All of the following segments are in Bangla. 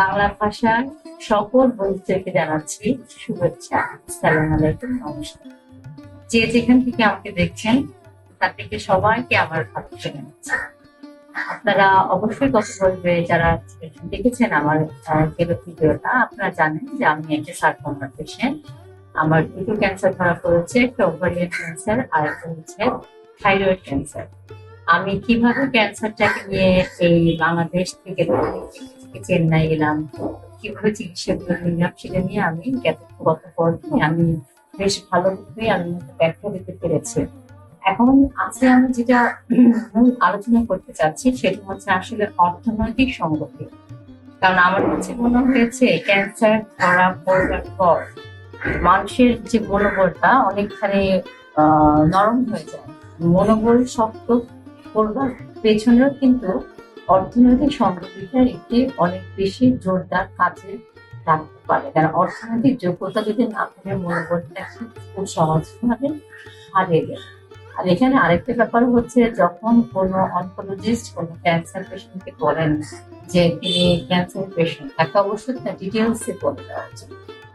বাংলা ভাষার সকল বন্ধুদেরকে জানাচ্ছি শুভেচ্ছা। আসসালামু আলাইকুম, নমস্কার। যে যেখান থেকে আমাকে দেখছেন তার থেকে সবাইকে আমার ভালোবাসা জানাচ্ছি। আপনারা অবশ্যই কথা বলবে যারা দেখেছেন আমার ভিডিওটা, আপনারা জানেন যে আমি একটা সার্কোমা পেশেন্ট। আমার দুটো ক্যান্সার ধরা পড়েছে, একটা ওভারিয়ান ক্যান্সার আর একটা হচ্ছে থাইরয়েড ক্যান্সার। আমি কিভাবে ক্যান্সারটাকে নিয়ে এই বাংলাদেশ থেকে চেন্নাই এলাম, কিভাবে চিকিৎসাগুলো নিলাম, সেটা নিয়ে আমি গত পর্বে আমি বেশ ভালোভাবে আমি ব্যাখ্যা দিতে পেরেছি। এখন আজকে আমি যেটা মূল আলোচনা করতে চাচ্ছি সেটা হচ্ছে আসলে অর্থনৈতিক সংগতি। কারণ আমার কাছে মনে হয়েছে ক্যান্সার ধরা পড়বার পর মানুষের যে মনোবলটা অনেকখানি নরম হয়ে যায়। মনোবল শক্ত করবার পেছনেও কিন্তু অর্থনৈতিক সমৃদ্ধিটা একটি অনেক বেশি জোরদার কাজে লাগতে পারে। কারণ অর্থনৈতিক যোগ্যতা যদি না থাকে মনোবলটা খুব সহজভাবে হারিয়ে যায়। আর এখানে আরেকটা ব্যাপার হচ্ছে, যখন কোনো অনকোলজিস্ট কোনো ক্যান্সার পেশেন্টকে বলেন যে তিনি ক্যান্সার পেশেন্ট, তাকে অবশ্যই তার ডিটেলস বলে দেওয়া উচিত।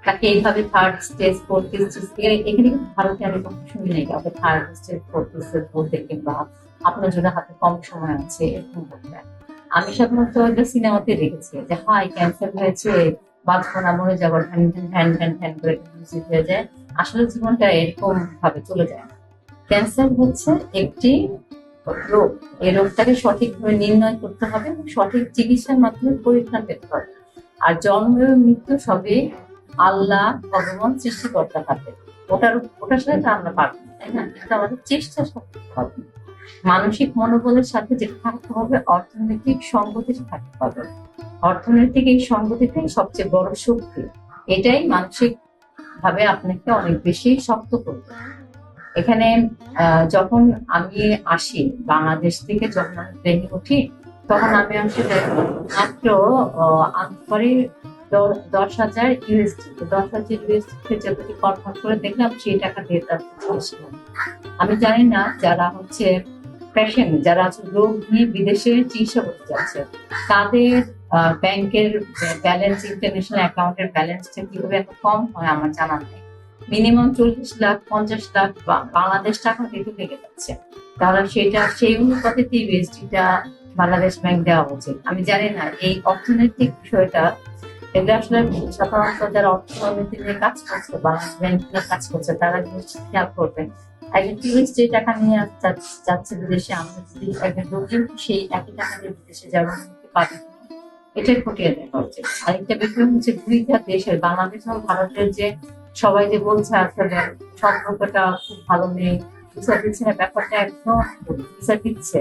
তাকে এইভাবে থার্ড স্টেজ ফোর্থ স্টেজ, এখানে কিন্তু ভারতে আমি কখনো শুনি নাই কাউকে থার্ড স্টেজ ফোর্থ স্টেজ বলতে, কিংবা আপনার জন্য হাতে কম সময় আছে এরকম বলতে। আমি সাধারণত একটা সিনেমাতে দেখেছি যে হাই ক্যান্সার হয়েছে, বাঁচবো না, মরে যাবো, ঢ্যান ঢ্যান ঢ্যান ঢ্যান ঢ্যান করে হয়ে যায়। আসলে জীবনটা এরকম ভাবে চলে যায়। ক্যান্সার হচ্ছে একটি রোগ। এই রোগটাকে সঠিকভাবে নির্ণয় করতে হবে এবং সঠিক চিকিৎসার মাধ্যমে পরিত্রাণ পেতে হবে। আর জন্ম এবং মৃত্যু সবই আল্লাহ ভগবান সৃষ্টিকর্তার হাতে। ওটার সাথে তো আমরা পারবো না, তাই না? কিন্তু আমাদের চেষ্টা করতে হবে। মানসিক মনোবলের সাথে যেটা থাকতে হবে, অর্থনৈতিক সংগতি থাকতে হবে। অর্থনৈতিক এই সংগতিটাই সবচেয়ে বড় শক্তি। এটাই মানসিক ভাবে আপনাকে অনেক বেশি শক্ত করবে। এখানে যখন আমি আসি বাংলাদেশ থেকে, যখন আমি ট্রেনে উঠি, তখন আমি আসলে মাত্র করে 10,000 ইউএসডি, 10,000 ইউএসডি যতটি কনভার্ট করে দেখলাম সেই টাকা দিয়ে তার আমি জানি না যারা হচ্ছে পেশেন্ট, যারা রোগ নিয়ে বিদেশে চিকিৎসা করতে যাচ্ছে, তাদের ব্যাংকের ব্যালেন্স, ইন্টারন্যাশনাল অ্যাকাউন্টের ব্যালেন্সটা কিভাবে এত কম হয় আমার জানা নেই। মিনিমাম 40 লাখ 50 লাখ বাংলাদেশ টাকা দিতে লেগে যাচ্ছে। তাহলে সেই অনুপাতে ইউএসডিটা বাংলাদেশ ব্যাংক দেওয়া উচিত। আমি জানি না এই অর্থনৈতিক বিষয়টা, এটা আসলে সাধারণত যারা অর্থনীতি নিয়ে কাজ করছে, বাংলাদেশ ব্যাংক নিয়ে কাজ করছে, তারা জিনিসটা খেয়াল করবেন। একজন টুরিস্ট যে টাকা নিয়ে যাচ্ছে বিদেশে, আমরা যদি একজন রোগী সেই একই টাকা দিয়ে বিদেশে যাওয়ার পাবে, এটাই খতিয়ে দেখা উচিত। আরেকটা বিষয় হচ্ছে দুইটা দেশের, বাংলাদেশ এবং ভারতের, যে সবাই যে বলছে আসলে সম্পর্কটা খুব ভালো নেই, ভিসা দিচ্ছে না, ব্যাপারটা একদম ভিসা দিচ্ছে।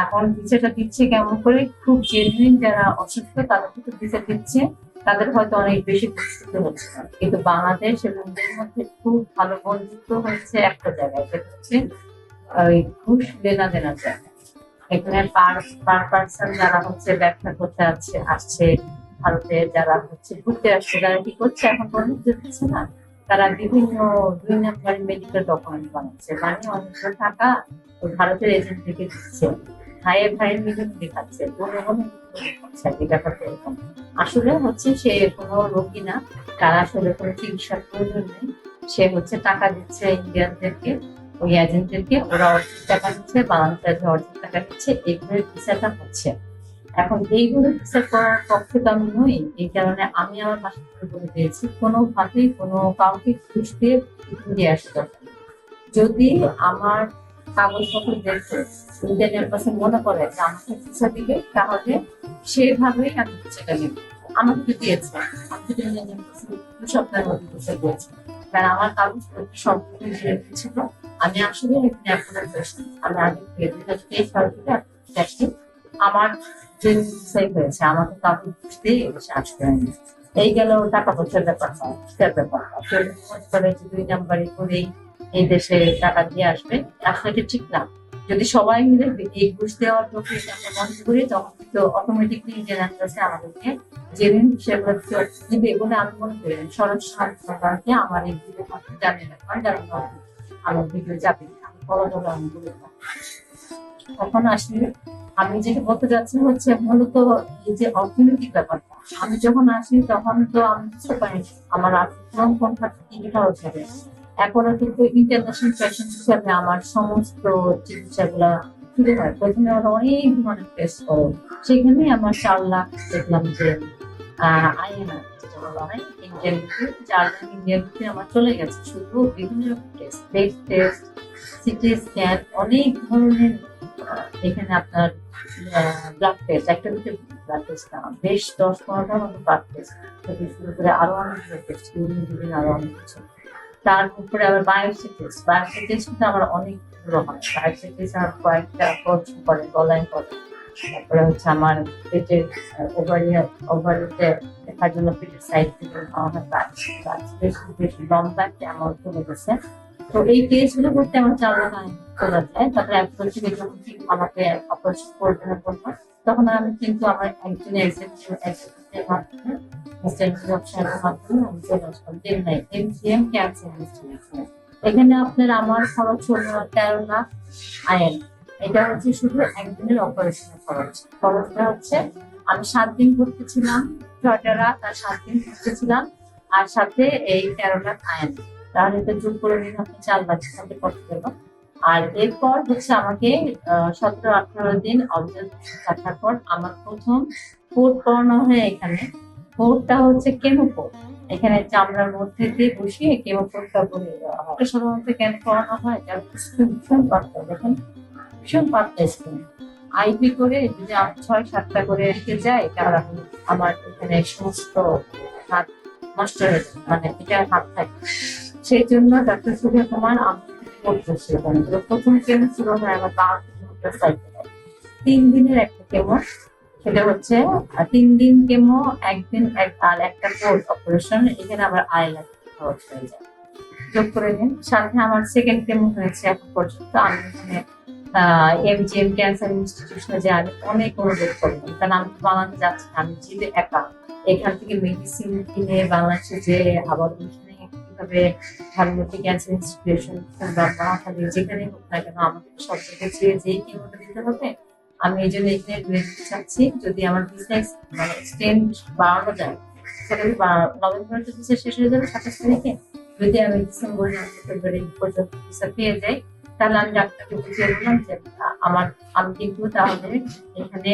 এখন ভিসাটা দিচ্ছে কেমন করে? খুব জেনুইন যারা অসুস্থ তাদের কিন্তু ভিসা দিচ্ছে, তাদের হয়তো অনেক বেশি পরিস্থিতি হচ্ছে না। কিন্তু বাংলাদেশ এবং এর মধ্যে খুব ভালো বন্ধুত্ব হচ্ছে একটা জায়গায়, সেটা হচ্ছে ওই ঘুষ লেনা দেনা জায়গা। এখানে পার পার্সন যারা হচ্ছে ব্যবসা করতে আসছে ভারতে, যারা হচ্ছে ঘুরতে আসছে, তারা কি করছে এখন পর্যন্ত দিচ্ছে না, তারা বিভিন্ন 2 নম্বরের মেডিকেল ডকুমেন্ট বানাচ্ছে, মানে অনেক টাকা ওই ভারতের এজেন্ট থেকে দিচ্ছে, ভাইয়ের মিলে দেখাচ্ছে, দেখাচ্ছে। এই ব্যাপারটা এরকম। আসলে হচ্ছে সে কোনো রোগী না, তার আসলে কোনো চিকিৎসার প্রয়োজন নেই। সে হচ্ছে টাকা দিচ্ছে ইন্ডিয়ানদেরকে, ওই এজেন্টদেরকে, ওরা অর্ধেক টাকা দিচ্ছে, বাংলাদেশ অর্ধেক টাকা দিচ্ছে, এইগুলোর ভিসাটা হচ্ছে। এখন এইগুলো ভিসা করার পক্ষে তো আমি নই। এই কারণে আমি আমার পাশে বলে দিয়েছি, কোনোভাবেই কোনো কাউকে ঘুষ দিয়ে দিয়ে আসতে হবে। যদি আমার কাগজপত্র দেখে ইন্ডিয়ান এম্বাসি মনে করে যে আমাকে ভিসা দিবে, তাহলে সেভাবেই আমি ভিসাটা নেব। আমাকে দিয়েছে, আমি যদি ইন্ডিয়ান এম্বাসি 2 সপ্তাহের মধ্যে ভিসা দিয়েছি, কারণ আমার কাগজপত্র সম্পূর্ণ ছিল। আমি আসলে এখানে আপনার আমি আগে থেকে 2023 সাল থেকে দেখি আমার যে ভিসাই হয়েছে, আমাকে কাগজ বুঝতেই এসে আসতে হয়নি। এই গেল টাকা পয়সার ব্যাপার নয়, সেটার ব্যাপার করে যে 2 নাম্বারে করেই এই দেশে টাকা দিয়ে আসবে, আসলে এটা ঠিক না। যদি সবাই মিলে এই ঘুষ দেওয়ার প্রক্রিয়া আমরা বন্ধ করি, তখন কিন্তু অটোমেটিকলি ইন্ডিয়ান এম্বাসি আমাদেরকে জেনুইন হিসেবে দিবে বলে আমি মনে করি। সরকারকে আমার এই ভিডিও জানিয়ে রাখবেন, যারা আমার ভিডিও যাবে আমি বলে এখন আসি, আমি যেটা বলতে যাচ্ছি হচ্ছে মূলত এই যে অর্থনৈতিক ব্যাপারটা। আমি যখন আসি তখন তো আমি বুঝতে পারি আমার আর্থিক কোন খাতে কি খরচ হবে। এখনো কিন্তু ইন্টারন্যাশনাল ফ্যাশন হিসাবে আমার সমস্ত চিকিৎসাগুলা শুরু হয়। প্রথমে ওরা অনেক ধরনের টেস্ট করে, সেখানে আমার 4 লাখ দেখলাম যে আইএনআর যেটা বলা হয় Indian rupee, 4 lakh Indian rupee আমার চলে গেছে শুধু বিভিন্ন রকম test, blood test, CT scan, অনেক ধরনের। এখানে আপনার ব্লাড টেস্ট, একটা দুটো ব্লাড টেস্ট না, বেশ 10-15টার মতো ব্লাড টেস্ট থেকে শুরু করে আরো অনেক টেস্ট, ইউরিন আরো অনেক কিছু। তার উপরে আবার বায়োপসি টেস্ট, বায়োপসি টেস্ট কিন্তু আমার অনেকগুলো হয়। বায়োপসি টেস্ট আমার কয়েকটা খরচ করে, গলায় করে। তারপরে হচ্ছে আমার পেটের ওভারিতে দেখার জন্য পেটের সাইড থেকে আমার বেশ লম্বা একটা অ্যামাউন্ট চলে গেছে। তো এই টেস্ট গুলো করতে আমার 4 লাখ চলে যায়। তারপরে একজন থেকে যখন আমাকে অপারেশন করবে না করবো, তখন আমি কিন্তু আমার একজন এক্সিকিউটিভের মাধ্যমে আমি চলে আসলাম চেন্নাই এমজিএম ক্যান্সার ইনস্টিটিউশনে। এখানে আপনার আমার খরচ হলো 13 লাখ আইএন। এটা হচ্ছে শুধু একদিনের অপারেশনের খরচ। খরচটা হচ্ছে আমি 7 দিন ভর্তি ছিলাম, 6টা রাত আর 7 দিন ভর্তি ছিলাম, আর সাথে এই 13 লাখ আইএন। তাহলে এটা যোগ করে নিন আপনি 4 লাখ সাথে কত গেল। আর এরপর হচ্ছে আমাকে 17-18 দিন অবজারভেশন থাকার পর আমার প্রথম কোড করানো হয় এখানে। কোডটা হচ্ছে কেমো কোড। এখানে চামড়ার মধ্যে দিয়ে বসিয়ে কেমো কোডটা বলে দেওয়া হয়। সাধারণত কেন করানো হয়, যার ভীষণ পাতলা, দেখেন ভীষণ পাতলা স্কিন। আইপি করে যদি 6-7টা করে রেখে যায়, কারণ আমার এখানে সমস্ত হাত নষ্ট হয়ে যায়, মানে এটা হাত থাকে। সেই জন্য ডাক্তার সুবিধা কুমার আমি করতেছি। প্রথম কেমো শুরু হয় আমার 12 সাইকেল, 3 দিনের একটা কেমো। সেটা হচ্ছে 3 দিন কেমো, একদিন আর একটা কোর্স অপারেশন। এখানে আবার 2.5 লাখ খরচ হয়ে যায়। যোগ করে নিন। সাথে আমার সেকেন্ড কেমো হয়েছে এখন পর্যন্ত। আমি এখানে এমজিএম ক্যান্সার ইনস্টিটিউশনে যে আমি অনেক অনুরোধ করলাম, কারণ আমি বাংলাদেশে যাচ্ছি, আমি যেতে একা এখান থেকে মেডিসিন কিনে বাংলাদেশে যে আবার এখানে কিভাবে ভারতী ক্যান্সার ইনস্টিটিউশন কিংবা মহাখালী যেখানে হোক না কেন আমাকে সব জায়গায় যেই কেমোটা দিতে হবে। আমি এই জন্য এখানে দিতে চাচ্ছি, যদি আমার বিজনেস মানে এক্সটেন্ড বাড়ানো যায়, সেটা নভেম্বর শেষ হয়ে যাবে 27 তারিখে। যদি আমি ডিসেম্বর ফেব্রুয়ারি পর্যন্ত ভিসা পেয়ে যাই, তাহলে আমি ডাক্তারকে বুঝিয়ে বললাম যে আমি কিন্তু তাহলে এখানে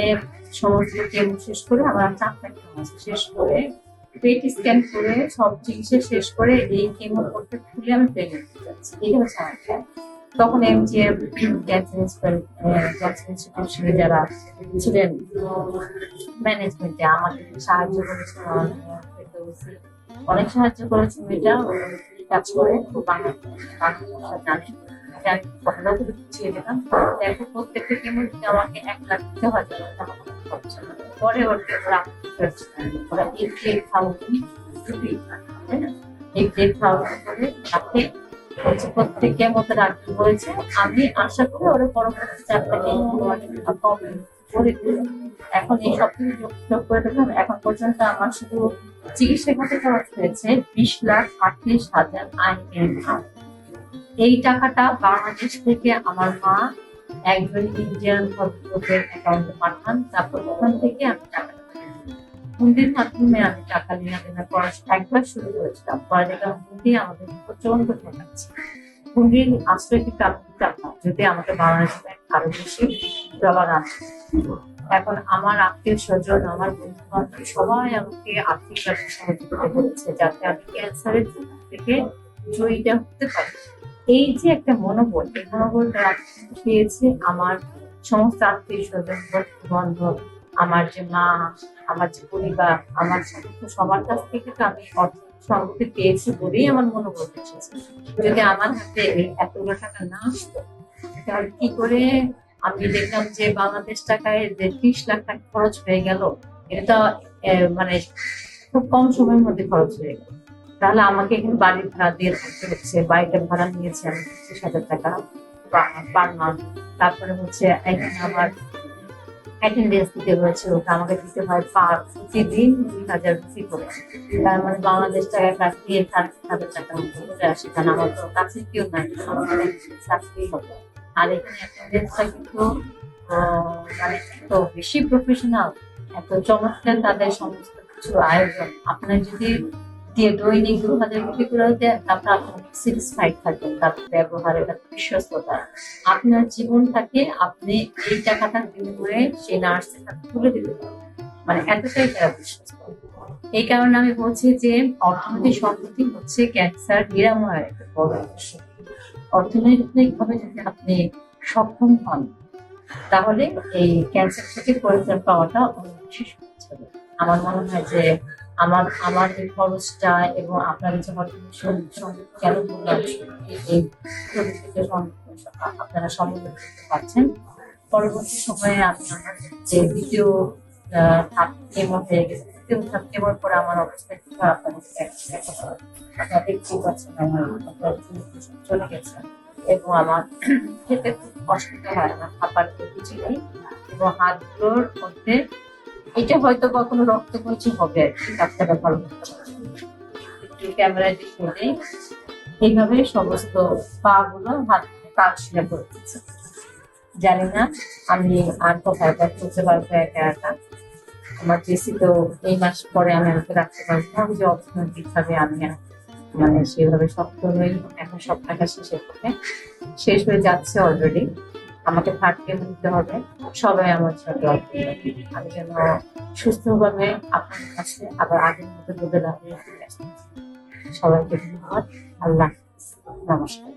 সমস্ত কেমো শেষ করে আমার 4টা কেমো শেষ করে পেট স্ক্যান করে সব চিকিৎসা শেষ করে এই কেমো করতে খুলে আমি প্রেগনেন্ট হতে যাচ্ছি। এটা হচ্ছে আমার plan। তখন এমজিএম ক্যান্সার ইনস্টিটিউশনে যারা ছিলেন ম্যানেজমেন্টে আমাকে সাহায্য করেছে, অনেক সাহায্য করেছে। মেয়েটা কাজ করে বাংলা জানে, আমি কথাটাও তো বুঝিয়ে দিলাম। দেখো প্রত্যেকটা কেমো দিতে আমাকে 1 লাখ দিতে হয়, পরে ওরা করে তাকে প্রত্যেক কেমোতে রাখতে হয়েছে। আমি আশা করি ওরা পরবর্তী 4টা কেমো করে দিল। এখন এই সব কিছু যোগ করে দেখলাম, এখন পর্যন্ত আমার শুধু চিকিৎসা খাতে খরচ হয়েছে 20,38,000 INR। এই টাকাটা বাংলাদেশ থেকে আমার মা একজন ইন্ডিয়ান ভদ্রলোকের অ্যাকাউন্টে পাঠান। তারপর ওখান থেকে আমি টাকাটা হুন্ডির মাধ্যমে আমি টাকা লেনাদেনা করা একবার শুরু করেছিলাম। পরে দেখলাম হুন্ডি আমাদের প্রচন্ড ঠকাচ্ছে। হুন্ডির আশ্রয় কিন্তু আমি দিতাম না যদি আমাকে বাংলাদেশ ব্যাংক আরো বেশি ডলার আসে। এখন আমার আত্মীয় স্বজন, আমার বন্ধু বান্ধব সবাই আমাকে আর্থিকভাবে সহযোগিতা করেছে, যাতে আমি ক্যান্সারের থেকে জয়ীটা হতে পারি। এই যে একটা মনোবল, এই মনোবলটা পেয়েছে আমার সমস্ত আত্মীয় স্বজন, বন্ধু বান্ধব, আমার যে মা, আমার যে পরিবার, আমার সমস্ত সবার কাছ থেকে তো আমি সংগতি পেয়েছি বলেই আমার মনোবল এসেছে। যদি আমার হাতে এতগুলো টাকা না আসতো, তাহলে কি করে? আমি দেখলাম যে বাংলাদেশ টাকায় যে 30 লাখ টাকা খরচ হয়ে গেল, এটা মানে খুব কম সময়ের মধ্যে খরচ হয়ে গেল। তাহলে আমাকে এখানে বাড়ি ভাড়া দিয়ে থাকতে হচ্ছে। বাড়িটা ভাড়া নিয়েছি আমি 25,000 টাকা পার মান্থ। তারপরে হচ্ছে এখানে আমার অ্যাটেন্ডেন্স দিতে হয়েছে, ওটা আমাকে দিতে হয় প্রতিদিন 2,000 ফি করে। তার মানে বাংলাদেশ টাকায় কাছ দিয়ে 30,000 টাকার মতো চলে আসে, কারণ আমার তো কাছে কেউ নাই, চাকরি হতো। আর এখানে অ্যাটেন্ডেন্সটা কিন্তু মানে এত বেশি প্রফেশনাল, এত চমৎকার তাদের সমস্ত কিছু আয়োজন। আপনার যদি দিয়ে দৈনিক 2000 কোটি করে দেন, তারপর আপনি স্যাটিসফাইড থাকবেন তার ব্যবহারে, তার বিশ্বস্ততা। আপনার জীবনটাকে আপনি এই টাকাটার বিনিময়ে সেই নার্সের হাতে তুলে দিতে পারবেন, মানে এতটাই তারা বিশ্বস্ত। এই কারণে আমি বলছি যে অর্থনৈতিক সম্পত্তি হচ্ছে ক্যান্সার নিরাময়ের একটা বড় অংশ। অর্থনৈতিক ভাবে যদি আপনি সক্ষম হন, তাহলে এই ক্যান্সার থেকে পরিত্রাণ পাওয়াটা অনেক বেশি সহজ হবে। আমার মনে হয় যে আমার আমার এই খরচটা এবং আপনাদের যে কেন বললাম এই প্রযুক্তিতে আপনারা সম্বোধন করতে পারছেন। পরবর্তী সময়ে আমি আমার যে দ্বিতীয় ধাপ কেমো হয়ে গেছে, দ্বিতীয় ধাপ কেমোর পরে আমার অবস্থা একটু খারাপ হয়েছে। আপনারা দেখতেই পাচ্ছেন আমার চলে গেছে এবং আমার খেতে খুব অসুবিধা হয়, আমার খাবার কিছু নেই এবং হাতগুলোর মধ্যে এটা হয়তো বা কোনো রক্ত কিছু হবে আর কি, ডাক্তাররা ভালো করতে পারবে। একটু ক্যামেরায় দেখে নেই, এইভাবে সমস্ত পা গুলো হাত পা ছিঁড়ে পড়তেছে। জানি না আমি আর কোথায় করতে পারবো একা একা। আমার জেসি তো এই মাস পরে আমি আমাকে রাখতে পারবো না, যে অর্থনৈতিক ভাবে আমি মানে সেভাবে শক্ত নই। এখন সব টাকা শেষ হয়ে যাচ্ছে অলরেডি, আমাকে থাকতে নিতে হবে। সবাই আমার সাথে আমি যেন সুস্থভাবে আপনার কাছে আবার আগের মতো বলে রাখতে। সবাইকে ধন্যবাদ। আল্লাহ হাফেজ। নমস্কার।